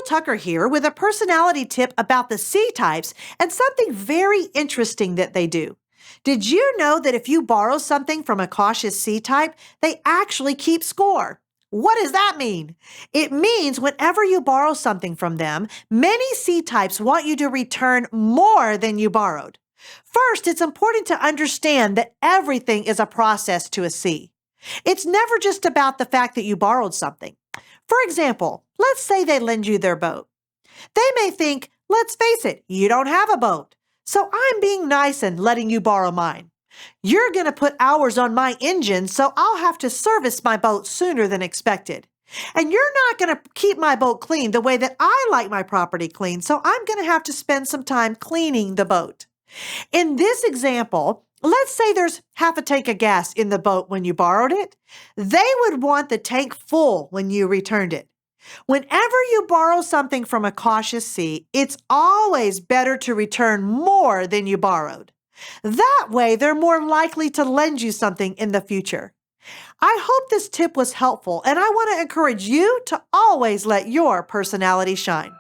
Tucker here with a personality tip about the C types and something very interesting that they do. Did you know that if you borrow something from a cautious C type, they actually keep score? What does that mean? It means whenever you borrow something from them, many C types want you to return more than you borrowed. First, it's important to understand that everything is a process to a C. It's never just about the fact that you borrowed something. For example, let's say they lend you their boat. They may think, let's face it, you don't have a boat, so I'm being nice and letting you borrow mine. You're going to put hours on my engine, so I'll have to service my boat sooner than expected. And you're not going to keep my boat clean the way that I like my property clean, so I'm going to have to spend some time cleaning the boat. In this example, let's say there's half a tank of gas in the boat when you borrowed it. They would want the tank full when you returned it. Whenever you borrow something from a cautious C, it's always better to return more than you borrowed. That way, they're more likely to lend you something in the future. I hope this tip was helpful, and I want to encourage you to always let your personality shine.